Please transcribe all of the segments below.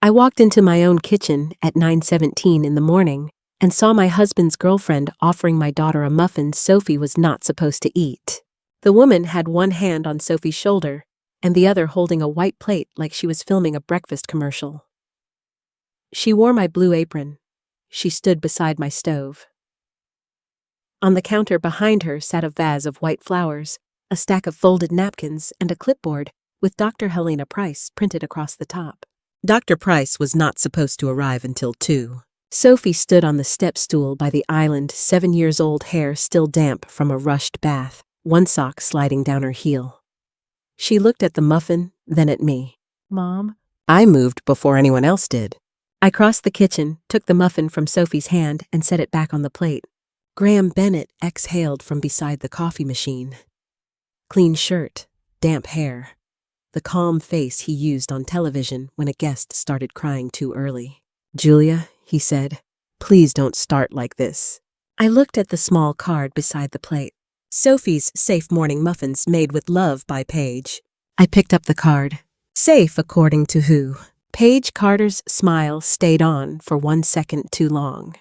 I walked into my own kitchen at 9:17 in the morning and saw my husband's girlfriend offering my daughter a muffin Sophie was not supposed to eat. The woman had one hand on Sophie's shoulder and the other holding a white plate like she was filming a breakfast commercial. She wore my blue apron. She stood beside my stove. On the counter behind her sat a vase of white flowers, a stack of folded napkins, and a clipboard with Dr. Helena Price printed across the top. Dr. Price was not supposed to arrive until 2. Sophie stood on the step stool by the island, 7 years old, hair still damp from a rushed bath, one sock sliding down her heel. She looked at the muffin, then at me. "Mom?" I moved before anyone else did. I crossed the kitchen, took the muffin from Sophie's hand, and set it back on the plate. Bennett exhaled from beside the coffee machine. Clean shirt, damp hair. The calm face he used on television when a guest started crying too early. "Julia," he said, "please don't start like this." I looked at the small card beside the plate. Sophie's safe morning muffins made with love by Paige. I picked up the card. Safe according to who? Paige Carter's smile stayed on for 1 second too long.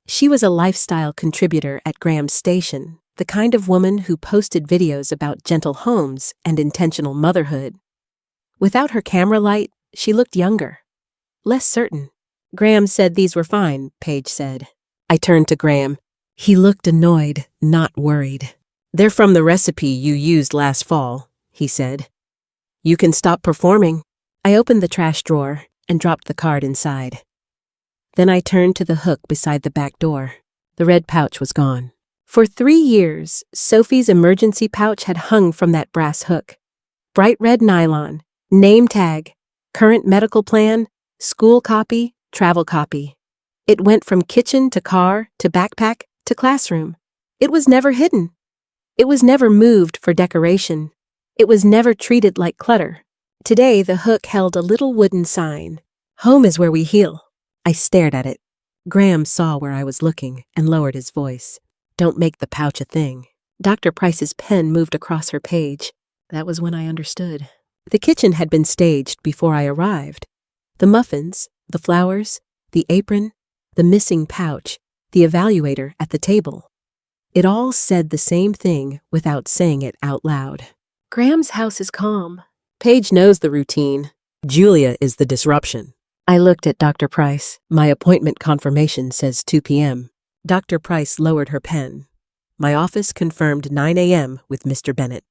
She was a lifestyle contributor at Graham's station, the kind of woman who posted videos about gentle homes and intentional motherhood. Without her camera light, she looked younger, less certain. "Graham said these were fine," Paige said. I turned to Graham. He looked annoyed, not worried. "They're from the recipe you used last fall," he said. "You can stop performing." I opened the trash drawer and dropped the card inside. Then I turned to the hook beside the back door. The red pouch was gone. For 3 years, Sophie's emergency pouch had hung from that brass hook. Bright red nylon, name tag, current medical plan, school copy, travel copy. It went from kitchen to car to backpack to classroom. It was never hidden. It was never moved for decoration. It was never treated like clutter. Today, the hook held a little wooden sign. "Home is where we heal." I stared at it. Graham saw where I was looking and lowered his voice. "Don't make the pouch a thing." Dr. Price's pen moved across her page. That was when I understood. The kitchen had been staged before I arrived. The muffins, the flowers, the apron, the missing pouch, the evaluator at the table. It all said the same thing without saying it out loud. "Graham's house is calm. Paige knows the routine. Julia is the disruption." I looked at Dr. Price. "My appointment confirmation says 2 p.m. Dr. Price lowered her pen. "My office confirmed 9 a.m. with Mr. Bennett."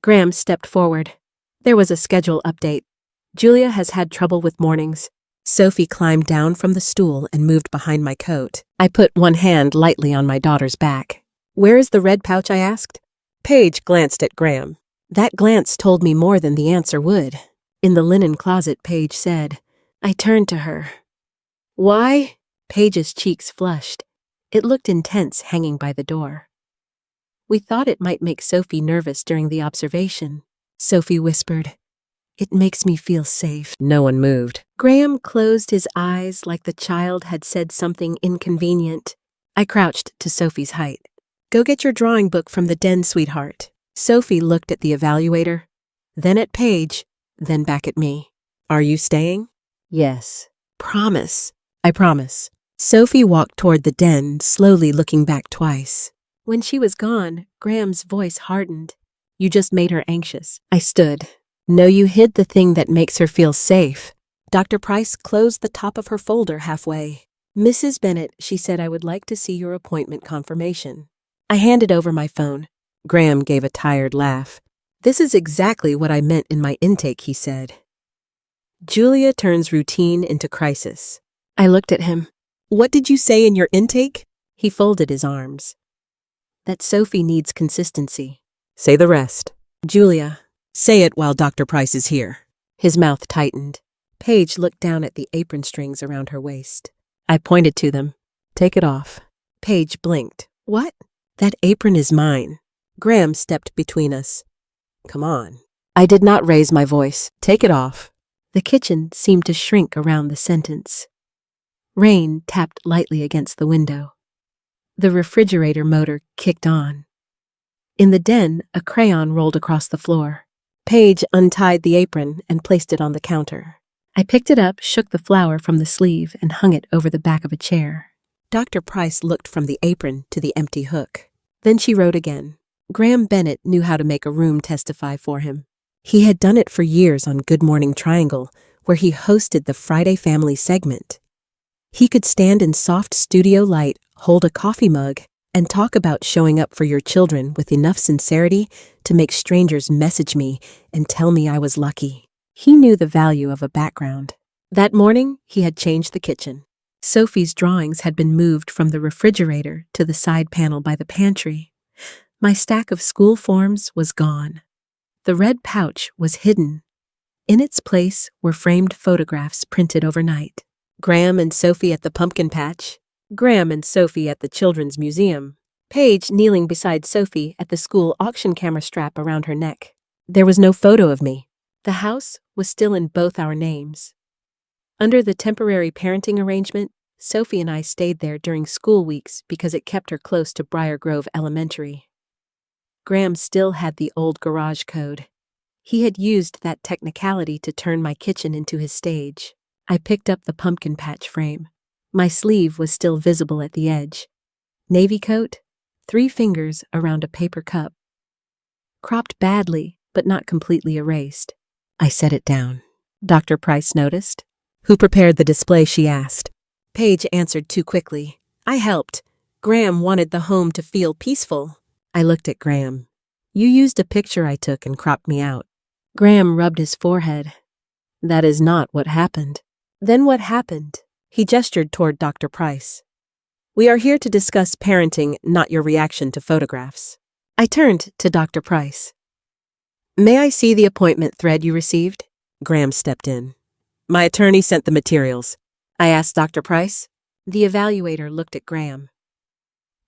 Graham stepped forward. There was a schedule update. "Julia has had trouble with mornings." Sophie climbed down from the stool and moved behind my coat. I put one hand lightly on my daughter's back. "Where is the red pouch?" I asked. Paige glanced at Graham. That glance told me more than the answer would. "In the linen closet," Paige said. I turned to her. "Why?" Paige's cheeks flushed. It looked intense hanging by the door. "We thought it might make Sophie nervous during the observation," Sophie whispered. "It makes me feel safe." No one moved. Graham closed his eyes like the child had said something inconvenient. I crouched to Sophie's height. "Go get your drawing book from the den, sweetheart." Sophie looked at the evaluator, then at Paige, then back at me. "Are you staying?" "Yes." "Promise." "I promise." Sophie walked toward the den, slowly looking back twice. When she was gone, Graham's voice hardened. "You just made her anxious." I stood. "No, you hid the thing that makes her feel safe." Dr. Price closed the top of her folder halfway. "Mrs. Bennett," she said, "I would like to see your appointment confirmation." I handed over my phone. Graham gave a tired laugh. "This is exactly what I meant in my intake," he said. "Julia turns routine into crisis." I looked at him. "What did you say in your intake?" He folded his arms. "That Sophie needs consistency." "Say the rest." "Julia." "Say it while Dr. Price is here." His mouth tightened. Paige looked down at the apron strings around her waist. I pointed to them. "Take it off." Paige blinked. "What?" "That apron is mine." Graham stepped between us. "Come on." I did not raise my voice. "Take it off." The kitchen seemed to shrink around the sentence. Rain tapped lightly against the window. The refrigerator motor kicked on. In the den, a crayon rolled across the floor. Paige untied the apron and placed it on the counter. I picked it up, shook the flower from the sleeve, and hung it over the back of a chair. Dr. Price looked from the apron to the empty hook. Then she wrote again. Bennett knew how to make a room testify for him. He had done it for years on Good Morning Triangle, where he hosted the Friday Family segment. He could stand in soft studio light, hold a coffee mug, and talk about showing up for your children with enough sincerity to make strangers message me and tell me I was lucky. He knew the value of a background. That morning, he had changed the kitchen. Sophie's drawings had been moved from the refrigerator to the side panel by the pantry. My stack of school forms was gone. The red pouch was hidden. In its place were framed photographs printed overnight. Graham and Sophie at the pumpkin patch. Graham and Sophie at the Children's Museum. Paige kneeling beside Sophie at the school auction camera strap around her neck. There was no photo of me. The house was still in both our names. Under the temporary parenting arrangement, Sophie and I stayed there during school weeks because it kept her close to Briar Grove Elementary. Graham still had the old garage code. He had used that technicality to turn my kitchen into his stage. I picked up the pumpkin patch frame. My sleeve was still visible at the edge. Navy coat, 3 fingers around a paper cup. Cropped badly, but not completely erased. I set it down. Dr. Price noticed. Who prepared the display, she asked. Paige answered too quickly. I helped. Graham wanted the home to feel peaceful. I looked at Graham. You used a picture I took and cropped me out. Graham rubbed his forehead. That is not what happened. Then what happened? He gestured toward Dr. Price. We are here to discuss parenting, not your reaction to photographs. I turned to Dr. Price. May I see the appointment thread you received? Graham stepped in. My attorney sent the materials. I asked Dr. Price. The evaluator looked at Graham.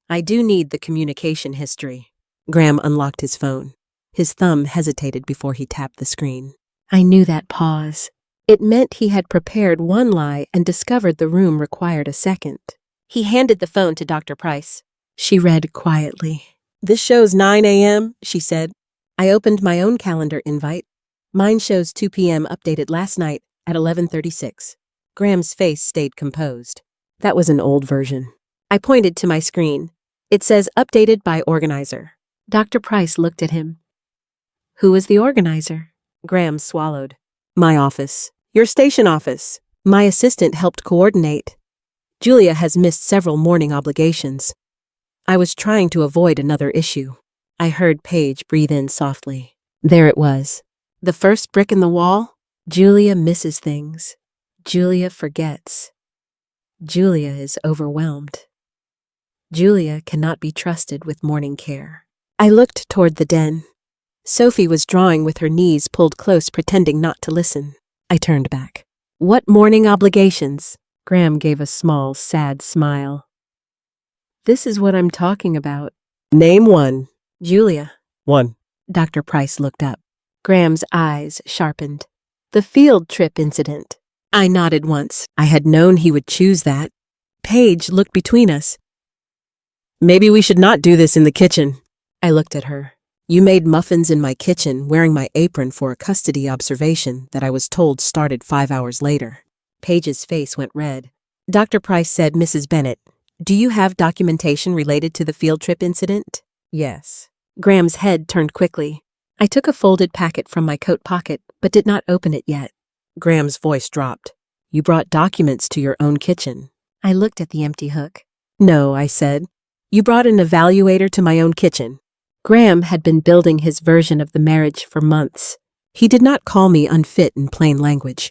I do need the communication history. Graham unlocked his phone. His thumb hesitated before he tapped the screen. I knew that pause. It meant he had prepared one lie and discovered the room required a second. He handed the phone to Dr. Price. She read quietly. This shows 9 a.m., she said. I opened my own calendar invite. Mine shows 2 p.m. updated last night at 11:36. Graham's face stayed composed. That was an old version. I pointed to my screen. It says updated by organizer. Dr. Price looked at him. Who is the organizer? Graham swallowed. My office. Your station office. My assistant helped coordinate. Julia has missed several morning obligations. I was trying to avoid another issue. I heard Paige breathe in softly. There it was. The first brick in the wall. Julia misses things. Julia forgets. Julia is overwhelmed. Julia cannot be trusted with morning care. I looked toward the den. Sophie was drawing with her knees pulled close, pretending not to listen. I turned back. What morning obligations? Graham gave a small, sad smile. This is what I'm talking about. Name one. Julia. 1. Dr. Price looked up. Graham's eyes sharpened. The field trip incident. I nodded once. I had known he would choose that. Paige looked between us. Maybe we should not do this in the kitchen. I looked at her. You made muffins in my kitchen wearing my apron for a custody observation that I was told started 5 hours later. Paige's face went red. Dr. Price said, Mrs. Bennett, do you have documentation related to the field trip incident? Yes. Graham's head turned quickly. I took a folded packet from my coat pocket, but did not open it yet. Graham's voice dropped. You brought documents to your own kitchen. I looked at the empty hook. No, I said. You brought an evaluator to my own kitchen. Graham had been building his version of the marriage for months. He did not call me unfit in plain language.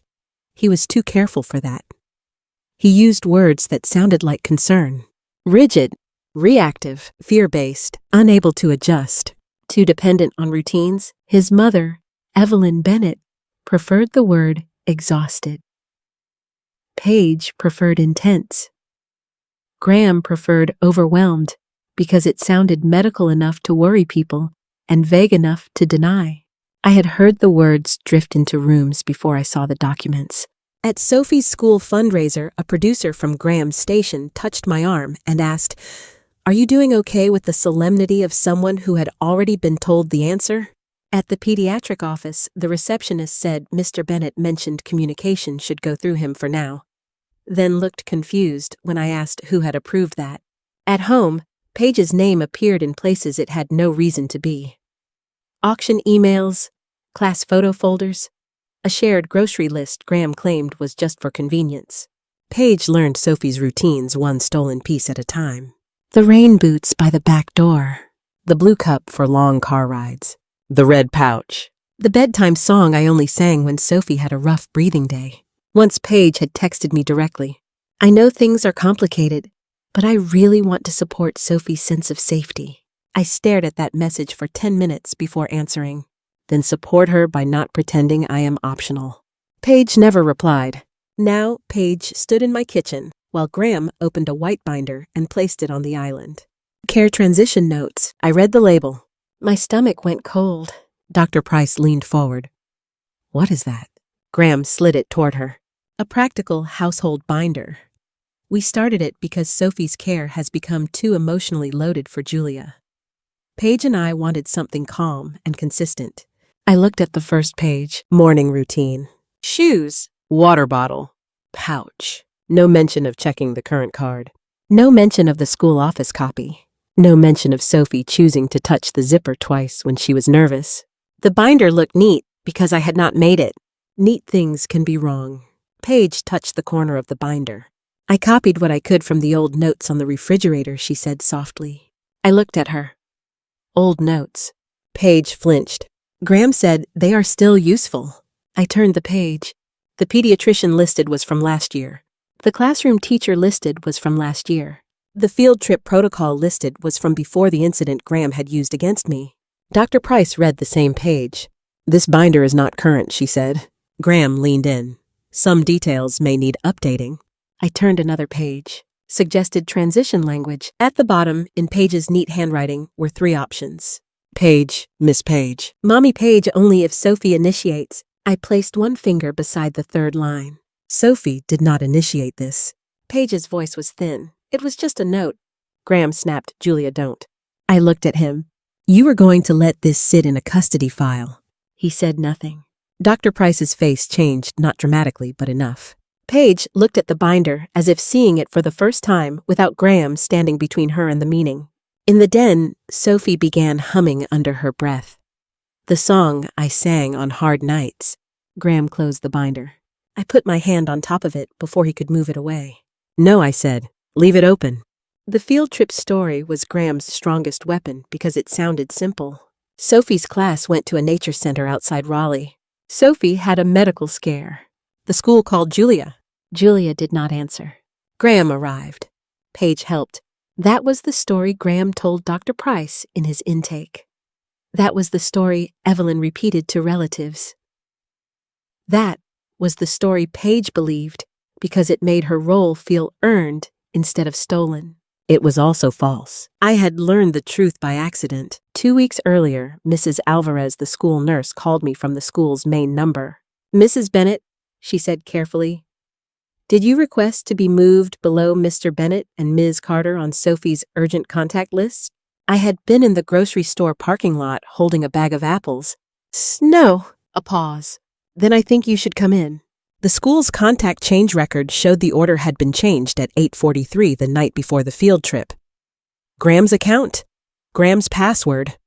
He was too careful for that. He used words that sounded like concern. Rigid, reactive, fear-based, unable to adjust, too dependent on routines. His mother, Evelyn Bennett, preferred the word exhausted. Paige preferred intense. Graham preferred overwhelmed because it sounded medical enough to worry people and vague enough to deny. I had heard the words drift into rooms before I saw the documents. At Sophie's school fundraiser, a producer from Graham's station touched my arm and asked, Are you doing okay with the solemnity of someone who had already been told the answer? At the pediatric office, the receptionist said Mr. Bennett mentioned communication should go through him for now, then looked confused when I asked who had approved that. At home, Paige's name appeared in places it had no reason to be. Auction emails, class photo folders, a shared grocery list Graham claimed was just for convenience. Paige learned Sophie's routines one stolen piece at a time. The rain boots by the back door, the blue cup for long car rides, the red pouch, the bedtime song I only sang when Sophie had a rough breathing day. Once Paige had texted me directly, "I know things are complicated, but I really want to support Sophie's sense of safety." I stared at that message for 10 minutes before answering. Then support her by not pretending I am optional. Paige never replied. Now Paige stood in my kitchen while Graham opened a white binder and placed it on the island. Care transition notes. I read the label. My stomach went cold. Dr. Price leaned forward. "What is that?" Graham slid it toward her. "A practical household binder. We started it because Sophie's care has become too emotionally loaded for Julia. Paige and I wanted something calm and consistent." I looked at the first page. Morning routine. Shoes. Water bottle. Pouch. No mention of checking the current card. No mention of the school office copy. No mention of Sophie choosing to touch the zipper twice when she was nervous. The binder looked neat because I had not made it. Neat things can be wrong. Paige touched the corner of the binder. "I copied what I could from the old notes on the refrigerator," she said softly. I looked at her. Old notes. Paige flinched. "Graham said they are still useful." I turned the page. The pediatrician listed was from last year. The classroom teacher listed was from last year. The field trip protocol listed was from before the incident Graham had used against me. Dr. Price read the same page. "This binder is not current," she said. Graham leaned in. "Some details may need updating." I turned another page. Suggested transition language. At the bottom, in Paige's neat handwriting, were 3 options. Paige, Miss Paige. Mommy Paige only if Sophie initiates. I placed one finger beside the 3rd line. Sophie did not initiate this. Paige's voice was thin. It was just a note. Graham snapped, "Julia, don't." I looked at him. "You are going to let this sit in a custody file." He said nothing. Dr. Price's face changed, not dramatically, but enough. Paige looked at the binder as if seeing it for the first time without Graham standing between her and the meaning. In the den, Sophie began humming under her breath. The song I sang on hard nights. Graham closed the binder. I put my hand on top of it before he could move it away. "No," I said. "Leave it open." The field trip story was Graham's strongest weapon because it sounded simple. Sophie's class went to a nature center outside Raleigh. Sophie had a medical scare. The school called Julia. Julia did not answer. Graham arrived. Paige helped. That was the story Graham told Dr. Price in his intake. That was the story Evelyn repeated to relatives. That was the story Paige believed because it made her role feel earned instead of stolen. It was also false. I had learned the truth by accident. 2 weeks earlier, Mrs. Alvarez, the school nurse, called me from the school's main number. "Mrs. Bennett," she said carefully, "did you request to be moved below Mr. Bennett and Ms. Carter on Sophie's urgent contact list?" I had been in the grocery store parking lot holding a bag of apples. "No." A pause. "Then I think you should come in." The school's contact change record showed the order had been changed at 8:43 the night before the field trip. Graham's account, Graham's password.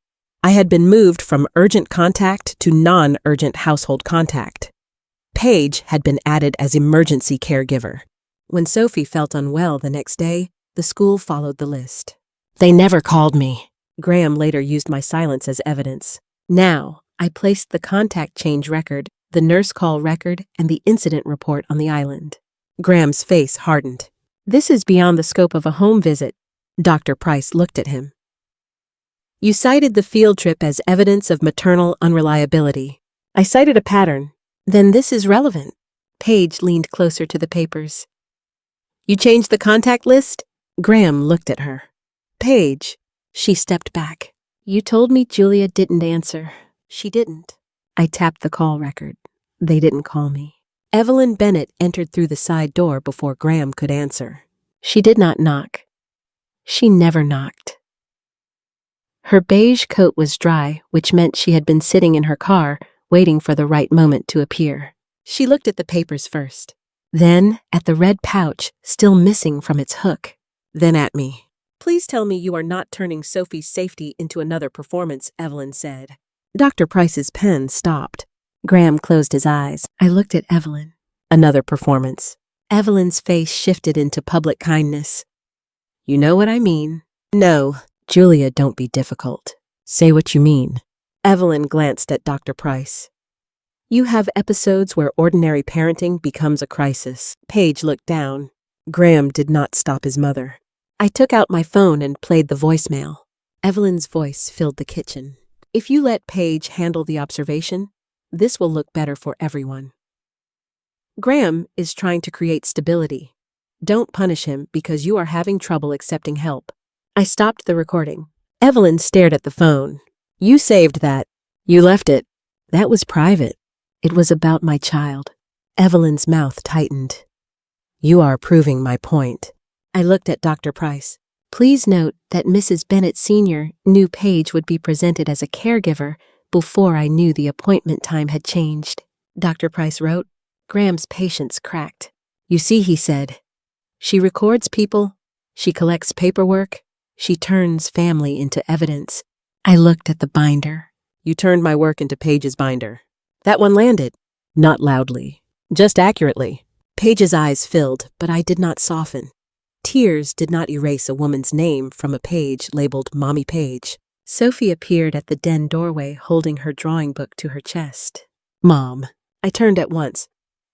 I had been moved from urgent contact to non-urgent household contact. Paige had been added as emergency caregiver. When Sophie felt unwell the next day, the school followed the list. They never called me. Graham later used my silence as evidence. Now, I placed the contact change record, the nurse call record, and the incident report on the island. Graham's face hardened. "This is beyond the scope of a home visit." Dr. Price looked at him. "You cited the field trip as evidence of maternal unreliability. I cited a pattern. Then this is relevant." Paige leaned closer to the papers. "You changed the contact list?" Graham looked at her. "Paige." She stepped back. "You told me Julia didn't answer." She didn't. I tapped the call record. They didn't call me. Evelyn Bennett entered through the side door before Graham could answer. She did not knock. She never knocked. Her beige coat was dry, which meant she had been sitting in her car, waiting for the right moment to appear. She looked at the papers first, then at the red pouch, still missing from its hook, then at me. "Please tell me you are not turning Sophie's safety into another performance," Evelyn said. Dr. Price's pen stopped. Graham closed his eyes. I looked at Evelyn. Another performance. Evelyn's face shifted into public kindness. "You know what I mean." "No." "Julia, don't be difficult. Say what you mean." Evelyn glanced at Dr. Price. "You have episodes where ordinary parenting becomes a crisis." Paige looked down. Graham did not stop his mother. I took out my phone and played the voicemail. Evelyn's voice filled the kitchen. "If you let Paige handle the observation, this will look better for everyone. Graham is trying to create stability. Don't punish him because you are having trouble accepting help." I stopped the recording. Evelyn stared at the phone. "You saved that. You left it. That was private. It was about my child." Evelyn's mouth tightened. "You are proving my point." I looked at Dr. Price. "Please note that Mrs. Bennett Sr. knew Paige would be presented as a caregiver before I knew the appointment time had changed." Dr. Price wrote. Graham's patience cracked. "You see," he said, "she records people, she collects paperwork, she turns family into evidence." I looked at the binder. "You turned my work into Paige's binder. That one landed." Not loudly, just accurately. Paige's eyes filled, but I did not soften. Tears did not erase a woman's name from a page labeled Mommy Paige. Sophie appeared at the den doorway holding her drawing book to her chest. "Mom." I turned at once.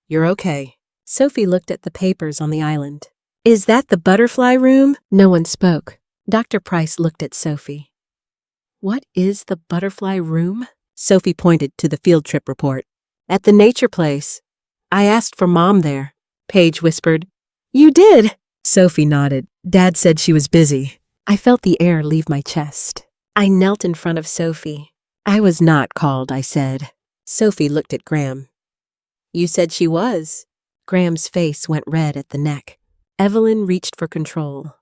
"You're okay." Sophie looked at the papers on the island. "Is that the butterfly room?" No one spoke. Dr. Price looked at Sophie. "What is the butterfly room?" Sophie pointed to the field trip report. "At the nature place. I asked for Mom there." Paige whispered. "You did?" Sophie nodded. "Dad said she was busy." I felt the air leave my chest. I knelt in front of Sophie. "I was not called," I said. Sophie looked at Graham. "You said she was." Graham's face went red at the neck. Evelyn reached for control.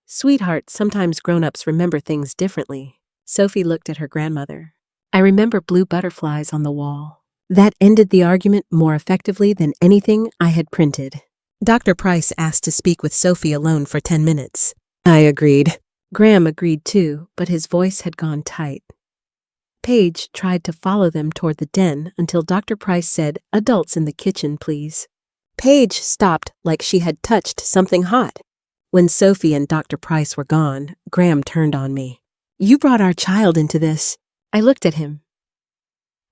"Sweetheart, sometimes grown-ups remember things differently." Sophie looked at her grandmother. "I remember blue butterflies on the wall." That ended the argument more effectively than anything I had printed. Dr. Price asked to speak with Sophie alone for 10 minutes. I agreed. Graham agreed too, but his voice had gone tight. Paige tried to follow them toward the den until Dr. Price said, "Adults in the kitchen, please." Paige stopped like she had touched something hot. When Sophie and Dr. Price were gone, Graham turned on me. "You brought our child into this." I looked at him.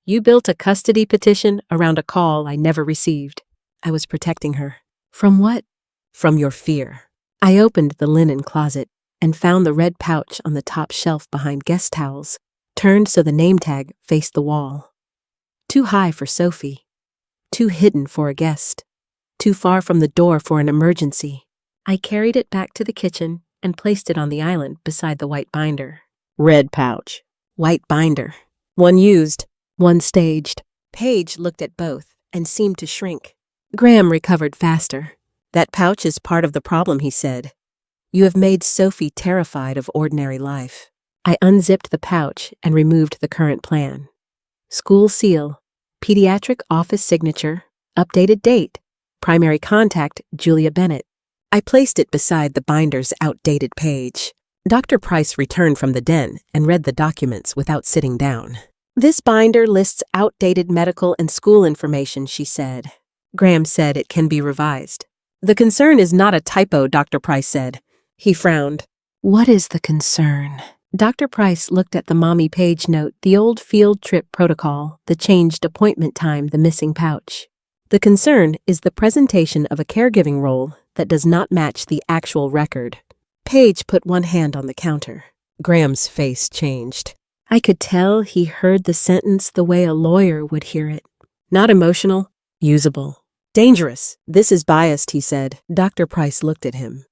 "You built a custody petition around a call I never received." I was protecting her. "From what?" "From your fear." I opened the linen closet and found the red pouch on the top shelf behind guest towels, turned so the name tag faced the wall. Too high for Sophie. Too hidden for a guest. Too far from the door for an emergency. I carried it back to the kitchen and placed it on the island beside the white binder. Red pouch. White binder. One used, one staged. Paige looked at both and seemed to shrink. Graham recovered faster. "That pouch is part of the problem," he said. "You have made Sophie terrified of ordinary life." I unzipped the pouch and removed the current plan. School seal, pediatric office signature, updated date, primary contact Julia Bennett. I placed it beside the binder's outdated page. Dr. Price returned from the den and read the documents without sitting down. "This binder lists outdated medical and school information," she said. Graham said it can be revised. "The concern is not a typo," Dr. Price said. He frowned. "What is the concern?" Dr. Price looked at the Mommy Paige note, the old field trip protocol, the changed appointment time, the missing pouch. "The concern is the presentation of a caregiving role that does not match the actual record." Paige put one hand on the counter. Graham's face changed. I could tell he heard the sentence the way a lawyer would hear it. Not emotional, usable. "Dangerous. This is biased," he said. Dr. Price looked at him.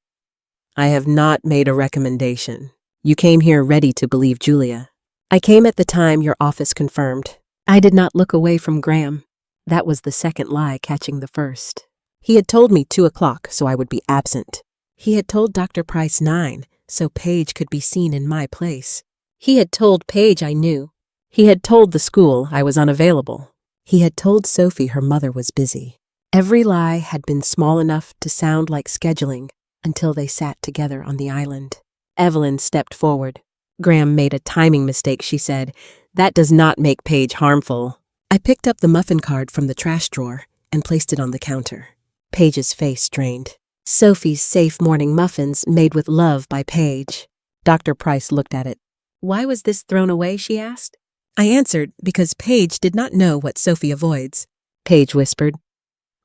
"I have not made a recommendation. You came here ready to believe Julia." "I came at the time your office confirmed." I did not look away from Graham. That was the second lie catching the first. He had told me 2 o'clock, so I would be absent. He had told Dr. Price 9, so Paige could be seen in my place. He had told Paige I knew. He had told the school I was unavailable. He had told Sophie her mother was busy. Every lie had been small enough to sound like scheduling until they sat together on the island. Evelyn stepped forward. Graham made a timing mistake, she said. That does not make Paige harmful. I picked up the muffin card from the trash drawer and placed it on the counter. Paige's face strained. Sophie's safe morning muffins made with love by Paige. Dr. Price looked at it. Why was this thrown away, she asked. I answered because Paige did not know what Sophie avoids. Paige whispered.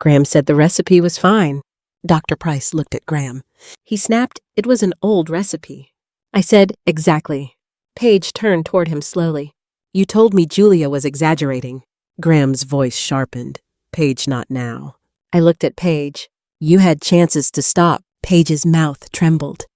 Graham said the recipe was fine. Dr. Price looked at Graham. He snapped, it was an old recipe. I said, exactly. Paige turned toward him slowly. You told me Julia was exaggerating. Graham's voice sharpened. Paige, not now. I looked at Paige. You had chances to stop. Paige's mouth trembled.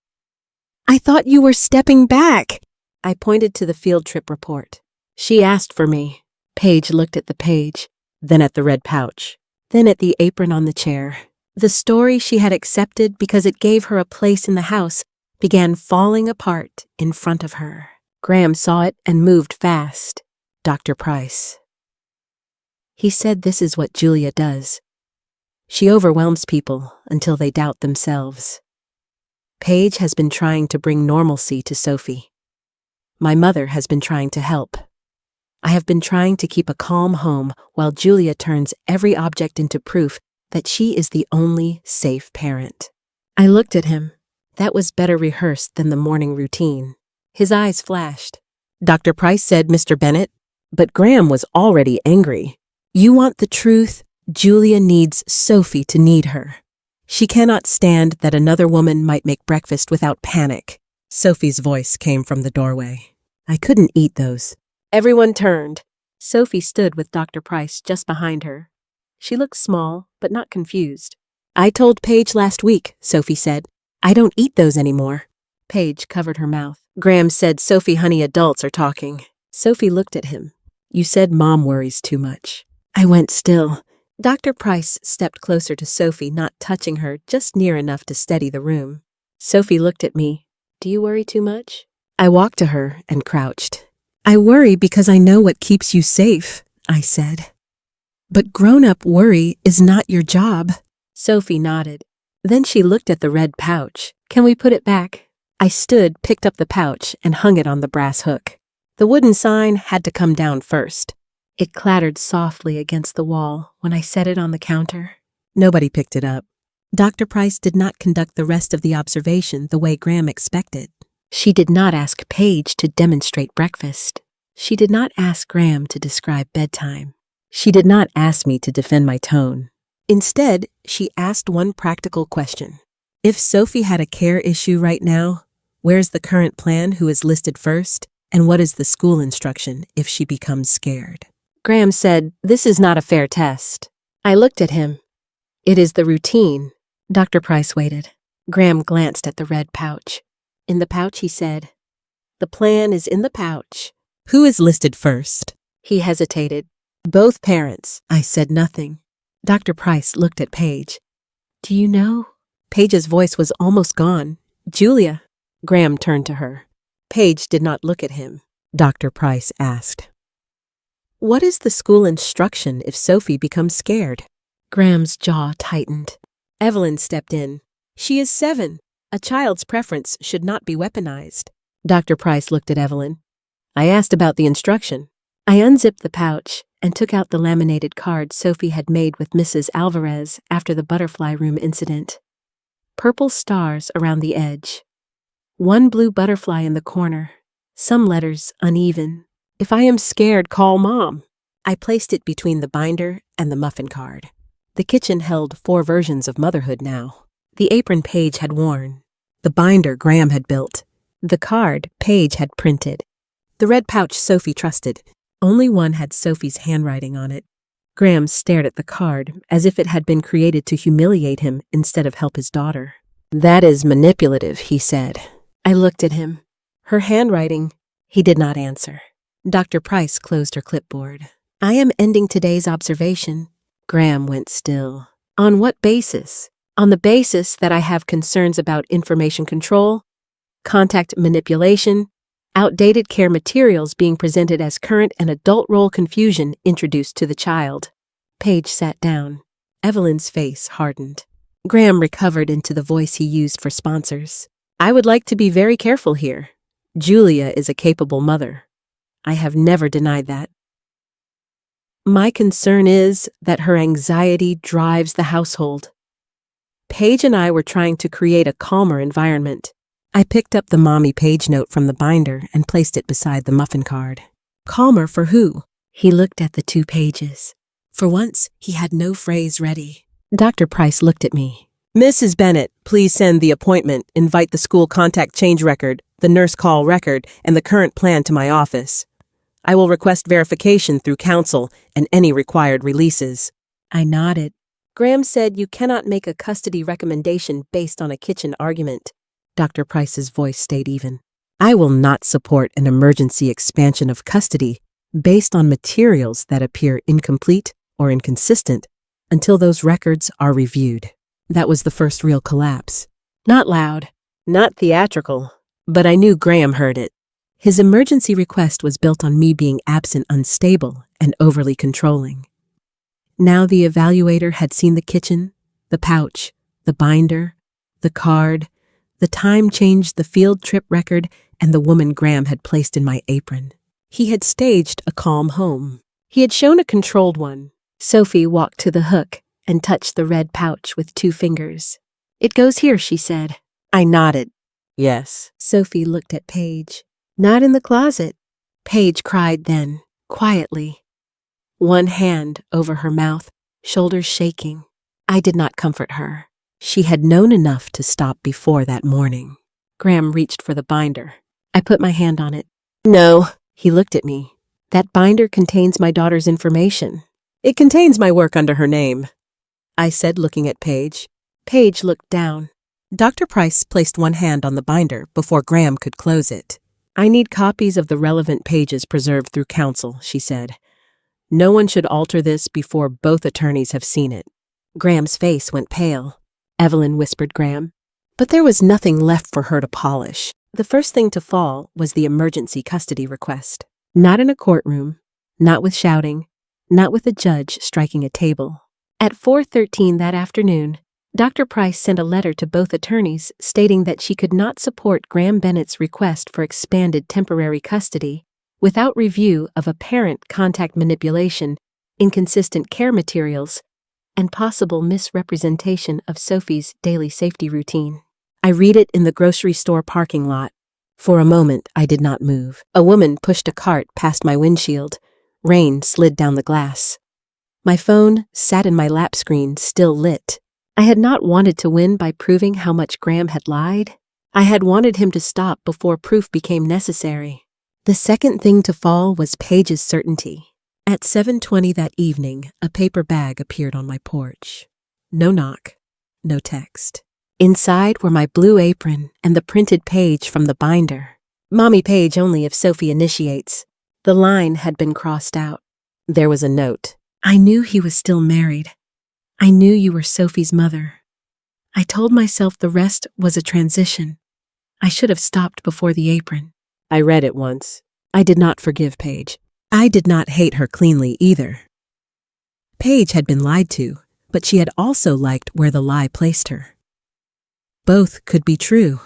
I thought you were stepping back. I pointed to the field trip report. She asked for me. Paige looked at the page, then at the red pouch, then at the apron on the chair. The story she had accepted because it gave her a place in the house began falling apart in front of her. Graham saw it and moved fast. Dr. Price. He said this is what Julia does. She overwhelms people until they doubt themselves. Paige has been trying to bring normalcy to Sophie. My mother has been trying to help. I have been trying to keep a calm home while Julia turns every object into proof that she is the only safe parent. I looked at him. That was better rehearsed than the morning routine. His eyes flashed. Dr. Price said, Mr. Bennett, but Graham was already angry. You want the truth? Julia needs Sophie to need her. She cannot stand that another woman might make breakfast without panic. Sophie's voice came from the doorway. I couldn't eat those. Everyone turned. Sophie stood with Dr. Price just behind her. She looked small, but not confused. I told Paige last week, Sophie said. I don't eat those anymore. Paige covered her mouth. Graham said, Sophie, honey, adults are talking. Sophie looked at him. You said Mom worries too much. I went still. Dr. Price stepped closer to Sophie, not touching her, just near enough to steady the room. Sophie looked at me. Do you worry too much? I walked to her and crouched. I worry because I know what keeps you safe, I said. But grown-up worry is not your job. Sophie nodded. Then she looked at the red pouch. Can we put it back? I stood, picked up the pouch, and hung it on the brass hook. The wooden sign had to come down first. It clattered softly against the wall when I set it on the counter. Nobody picked it up. Dr. Price did not conduct the rest of the observation the way Graham expected. She did not ask Paige to demonstrate breakfast. She did not ask Graham to describe bedtime. She did not ask me to defend my tone. Instead, she asked one practical question. If Sophie had a care issue right now, where's the current plan who is listed first, and what is the school instruction if she becomes scared? Graham said, this is not a fair test. I looked at him. It is the routine. Dr. Price waited. Graham glanced at the red pouch. In the pouch, he said, the plan is in the pouch. Who is listed first? He hesitated. Both parents. I said nothing. Dr. Price looked at Paige. Do you know? Paige's voice was almost gone. Julia. Graham turned to her. Paige did not look at him. Dr. Price asked, what is the school instruction if Sophie becomes scared? Graham's jaw tightened. Evelyn stepped in. She is 7. A child's preference should not be weaponized. Dr. Price looked at Evelyn. I asked about the instruction. I unzipped the pouch and took out the laminated card Sophie had made with Mrs. Alvarez after the butterfly room incident. Purple stars around the edge. One blue butterfly in the corner. Some letters uneven. If I am scared, call Mom. I placed it between the binder and the muffin card. The kitchen held 4 versions of motherhood now. The apron Paige had worn. The binder Graham had built. The card Paige had printed. The red pouch Sophie trusted. Only one had Sophie's handwriting on it. Graham stared at the card as if it had been created to humiliate him instead of help his daughter. That is manipulative, he said. I looked at him. Her handwriting. He did not answer. Dr. Price closed her clipboard. I am ending today's observation. Graham went still. On what basis? On the basis that I have concerns about information control, contact manipulation, Outdated care materials being presented as current and adult role confusion introduced to the child. Paige sat down. Evelyn's face hardened. Graham recovered into the voice he used for sponsors. I would like to be very careful here. Julia is a capable mother. I have never denied that. My concern is that her anxiety drives the household. Paige and I were trying to create a calmer environment. I picked up the Mommy Paige note from the binder and placed it beside the muffin card. Calmer for who? He looked at the 2 pages. For once, he had no phrase ready. Dr. Price looked at me. Mrs. Bennett, please send the appointment, invite the school contact change record, the nurse call record, and the current plan to my office. I will request verification through counsel and any required releases. I nodded. Graham said you cannot make a custody recommendation based on a kitchen argument. Dr. Price's voice stayed even. I will not support an emergency expansion of custody based on materials that appear incomplete or inconsistent until those records are reviewed. That was the first real collapse. Not loud, not theatrical, but I knew Graham heard it. His emergency request was built on me being absent, unstable, and overly controlling. Now the evaluator had seen the kitchen, the pouch, the binder, the card, the time change, the field trip record, and the woman Graham had placed in my apron. He had staged a calm home. He had shown a controlled one. Sophie walked to the hook and touched the red pouch with 2 fingers. It goes here, she said. I nodded. Yes. Sophie looked at Paige. Not in the closet. Paige cried then, quietly. One hand over her mouth, shoulders shaking. I did not comfort her. She had known enough to stop before that morning. Graham reached for the binder. I put my hand on it. No, he looked at me. That binder contains my daughter's information. It contains my work under her name, I said, looking at Paige. Paige looked down. Dr. Price placed one hand on the binder before Graham could close it. I need copies of the relevant pages preserved through counsel, she said. No one should alter this before both attorneys have seen it. Graham's face went pale. Evelyn whispered Graham. But there was nothing left for her to polish. The first thing to fall was the emergency custody request. Not in a courtroom, not with shouting, not with a judge striking a table. At 4:13 that afternoon, Dr. Price sent a letter to both attorneys stating that she could not support Graham Bennett's request for expanded temporary custody without review of apparent contact manipulation, inconsistent care materials, and possible misrepresentation of Sophie's daily safety routine. I read it in the grocery store parking lot. For a moment, I did not move. A woman pushed a cart past my windshield. Rain slid down the glass. My phone sat in my lap screen, still lit. I had not wanted to win by proving how much Graham had lied. I had wanted him to stop before proof became necessary. The second thing to fall was Paige's certainty. At 7:20 that evening, a paper bag appeared on my porch. No knock, no text. Inside were my blue apron and the printed page from the binder. Mommy Paige only if Sophie initiates. The line had been crossed out. There was a note. I knew he was still married. I knew you were Sophie's mother. I told myself the rest was a transition. I should have stopped before the apron. I read it once. I did not forgive Paige. I did not hate her cleanly either. Paige had been lied to, but she had also liked where the lie placed her. Both could be true.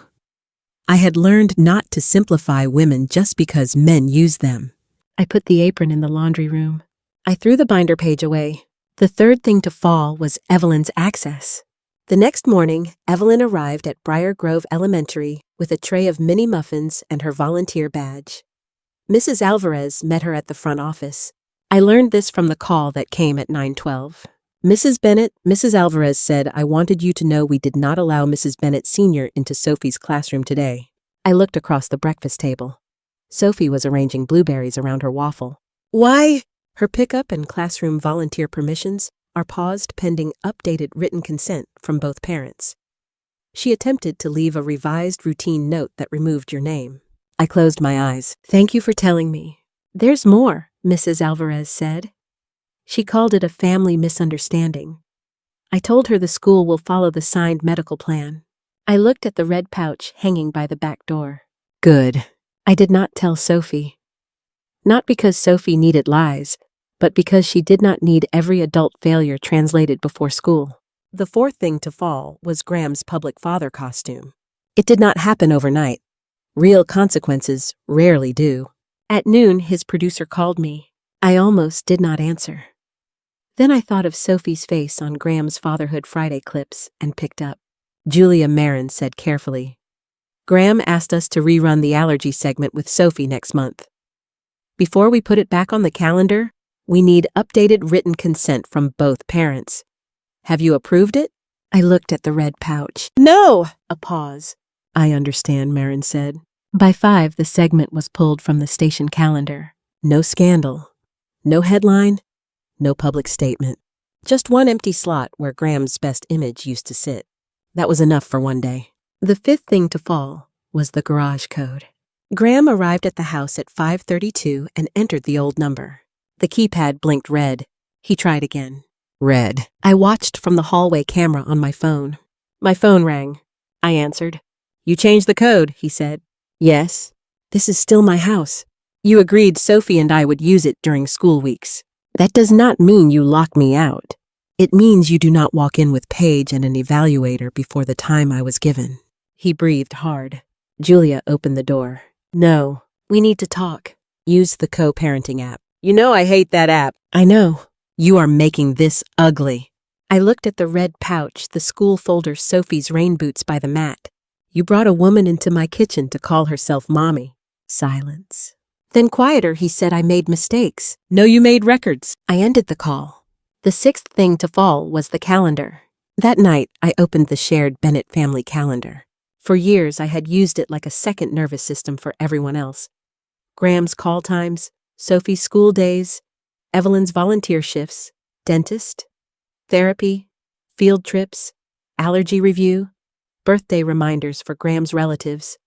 I had learned not to simplify women just because men use them. I put the apron in the laundry room. I threw the binder page away. The third thing to fall was Evelyn's access. The next morning, Evelyn arrived at Briar Grove Elementary with a tray of mini muffins and her volunteer badge. Mrs. Alvarez met her at the front office. I learned this from the call that came at 9:12. Mrs. Bennett, Mrs. Alvarez said, I wanted you to know we did not allow Mrs. Bennett Sr. into Sophie's classroom today. I looked across the breakfast table. Sophie was arranging blueberries around her waffle. Why? Her pickup and classroom volunteer permissions are paused pending updated written consent from both parents. She attempted to leave a revised routine note that removed your name. I closed my eyes. Thank you for telling me. There's more, Mrs. Alvarez said. She called it a family misunderstanding. I told her the school will follow the signed medical plan. I looked at the red pouch hanging by the back door. Good. I did not tell Sophie. Not because Sophie needed lies, but because she did not need every adult failure translated before school. The fourth thing to fall was Graham's public father costume. It did not happen overnight. Real consequences rarely do. At noon, his producer called me. I almost did not answer. Then I thought of Sophie's face on Graham's Fatherhood Friday clips and picked up. Julia Marin said carefully, "Graham asked us to rerun the allergy segment with Sophie next month. Before we put it back on the calendar, we need updated written consent from both parents. Have you approved it?" I looked at the red pouch. "No!" A pause. "I understand," Marin said. By 5, the segment was pulled from the station calendar. No scandal. No headline. No public statement. Just one empty slot where Graham's best image used to sit. That was enough for one day. The fifth thing to fall was the garage code. Graham arrived at the house at 5:32 and entered the old number. The keypad blinked red. He tried again. Red. I watched from the hallway camera on my phone. My phone rang. I answered. "You changed the code," he said. "Yes. This is still my house. You agreed Sophie and I would use it during school weeks. That does not mean you lock me out. It means you do not walk in with Paige and an evaluator before the time I was given." He breathed hard. Julia opened the door. "No, we need to talk. Use the co-parenting app. You know I hate that app." "I know. You are making this ugly." I looked at the red pouch, the school folder, Sophie's rain boots by the mat. "You brought a woman into my kitchen to call herself mommy." Silence. Then quieter, he said I made mistakes. "No, you made records." I ended the call. The sixth thing to fall was the calendar. That night, I opened the shared Bennett family calendar. For years, I had used it like a second nervous system for everyone else. Graham's call times, Sophie's school days, Evelyn's volunteer shifts, dentist, therapy, field trips, allergy review, birthday reminders for Graham's relatives,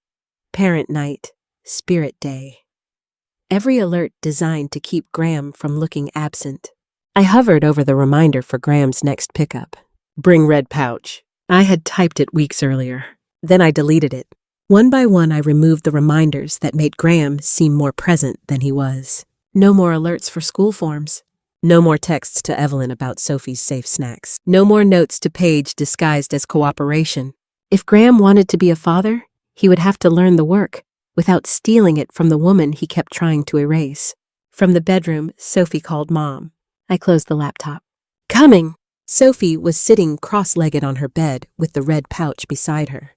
parent night, spirit day. Every alert designed to keep Graham from looking absent. I hovered over the reminder for Graham's next pickup. "Bring red pouch." I had typed it weeks earlier. Then I deleted it. One by one, I removed the reminders that made Graham seem more present than he was. No more alerts for school forms. No more texts to Evelyn about Sophie's safe snacks. No more notes to Paige disguised as cooperation. If Graham wanted to be a father, he would have to learn the work without stealing it from the woman he kept trying to erase. From the bedroom, Sophie called Mom. I closed the laptop. "Coming!" Sophie was sitting cross-legged on her bed with the red pouch beside her.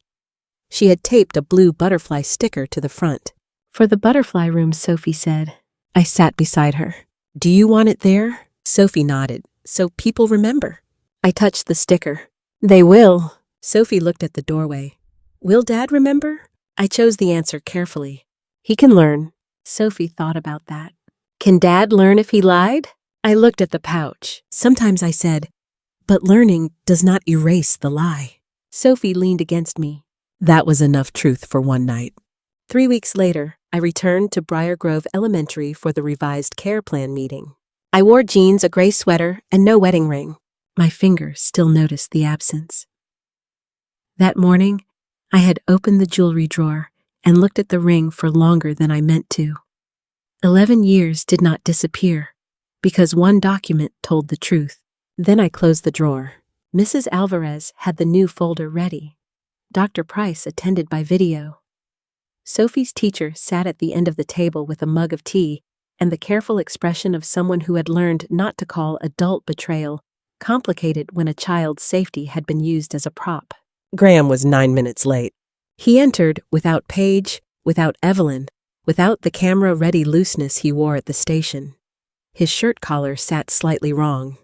She had taped a blue butterfly sticker to the front. "For the butterfly room," Sophie said. I sat beside her. "Do you want it there?" Sophie nodded. "So people remember." I touched the sticker. "They will." Sophie looked at the doorway. "Will Dad remember?" I chose the answer carefully. "He can learn." Sophie thought about that. "Can Dad learn if he lied?" I looked at the pouch. Sometimes I said, "But learning does not erase the lie." Sophie leaned against me. That was enough truth for one night. 3 weeks later, I returned to Briar Grove Elementary for the revised care plan meeting. I wore jeans, a gray sweater, and no wedding ring. My finger still noticed the absence. That morning, I had opened the jewelry drawer and looked at the ring for longer than I meant to. 11 years did not disappear because one document told the truth. Then I closed the drawer. Mrs. Alvarez had the new folder ready. Dr. Price attended by video. Sophie's teacher sat at the end of the table with a mug of tea and the careful expression of someone who had learned not to call adult betrayal complicated when a child's safety had been used as a prop. Graham was 9 minutes late. He entered without Paige, without Evelyn, without the camera-ready looseness he wore at the station. His shirt collar sat slightly wrong.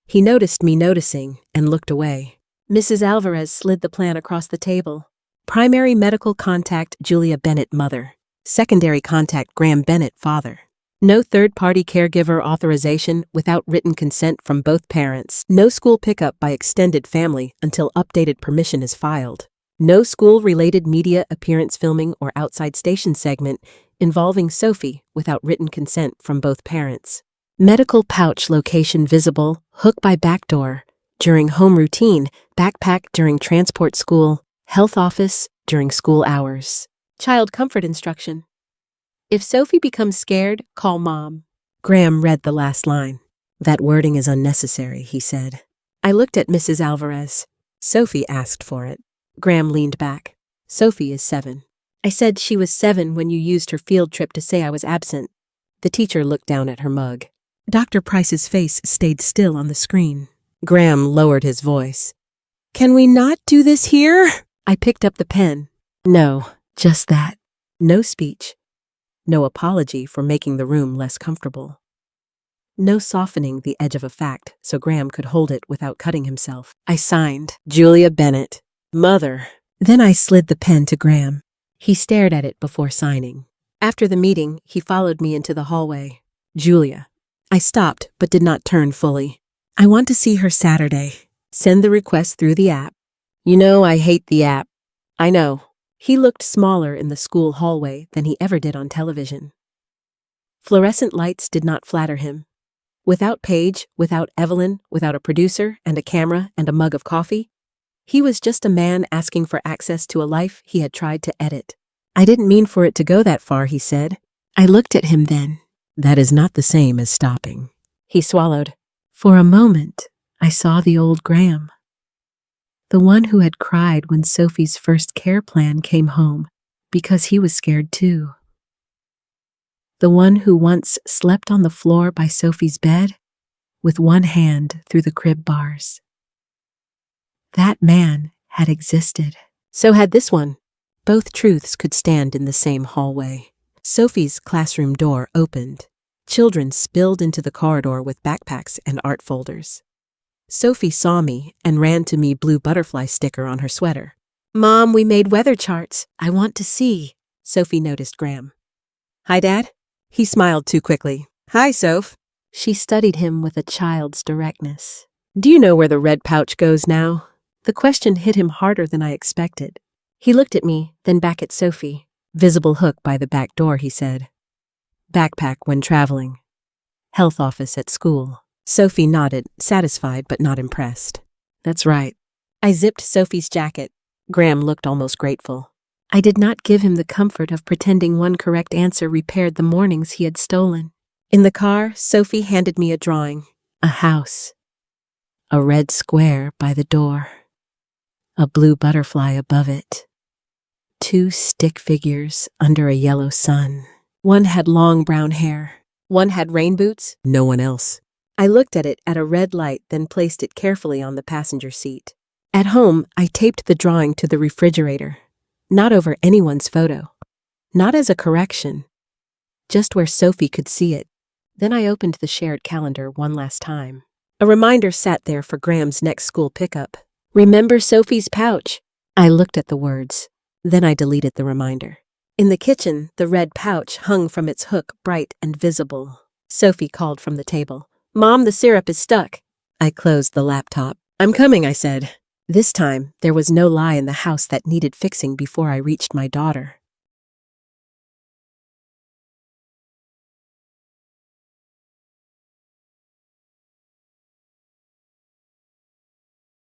He noticed me noticing and looked away. Mrs. Alvarez slid the plan across the table. Primary medical contact, Julia Bennett, mother. Secondary contact, Graham Bennett, father. No third-party caregiver authorization without written consent from both parents. No school pickup by extended family until updated permission is filed. No school-related media appearance filming or outside station segment involving Sophie without written consent from both parents. Medical pouch location visible, hook by back door, during home routine, backpack during transport school, health office during school hours. Child comfort instruction. If Sophie becomes scared, call Mom. Graham read the last line. That wording is unnecessary, he said. I looked at Mrs. Alvarez. Sophie asked for it. Graham leaned back. Sophie is 7. I said she was 7 when you used her field trip to say I was absent. The teacher looked down at her mug. Dr. Price's face stayed still on the screen. Graham lowered his voice. Can we not do this here? I picked up the pen. No, just that. No speech. No apology for making the room less comfortable. No softening the edge of a fact so Graham could hold it without cutting himself. I signed, Julia Bennett, mother. Then I slid the pen to Graham. He stared at it before signing. After the meeting, he followed me into the hallway. Julia. I stopped, but did not turn fully. I want to see her Saturday. Send the request through the app. You know I hate the app. I know. He looked smaller in the school hallway than he ever did on television. Fluorescent lights did not flatter him. Without Paige, without Evelyn, without a producer and a camera and a mug of coffee, he was just a man asking for access to a life he had tried to edit. I didn't mean for it to go that far, he said. I looked at him then. That is not the same as stopping. He swallowed. For a moment, I saw the old Graham. The one who had cried when Sophie's first care plan came home because he was scared too. The one who once slept on the floor by Sophie's bed with one hand through the crib bars. That man had existed. So had this one. Both truths could stand in the same hallway. Sophie's classroom door opened. Children spilled into the corridor with backpacks and art folders. Sophie saw me and ran to me blue butterfly sticker on her sweater. Mom, we made weather charts. I want to see. Sophie noticed Graham. Hi, Dad. He smiled too quickly. Hi, Soph. She studied him with a child's directness. Do you know where the red pouch goes now? The question hit him harder than I expected. He looked at me, then back at Sophie. Visible hook by the back door, he said. Backpack when traveling. Health office at school. Sophie nodded, satisfied but not impressed. That's right. I zipped Sophie's jacket. Graham looked almost grateful. I did not give him the comfort of pretending one correct answer repaired the mornings he had stolen. In the car, Sophie handed me a drawing. A house. A red square by the door. A blue butterfly above it. 2 stick figures under a yellow sun. One had long brown hair. One had rain boots, no one else. I looked at it at a red light, then placed it carefully on the passenger seat. At home, I taped the drawing to the refrigerator. Not over anyone's photo. Not as a correction. Just where Sophie could see it. Then I opened the shared calendar one last time. A reminder sat there for Graham's next school pickup. Remember Sophie's pouch. I looked at the words. Then I deleted the reminder. In the kitchen, the red pouch hung from its hook, bright and visible. Sophie called from the table. Mom, the syrup is stuck. I closed the laptop. I'm coming, I said. This time, there was no lie in the house that needed fixing before I reached my daughter.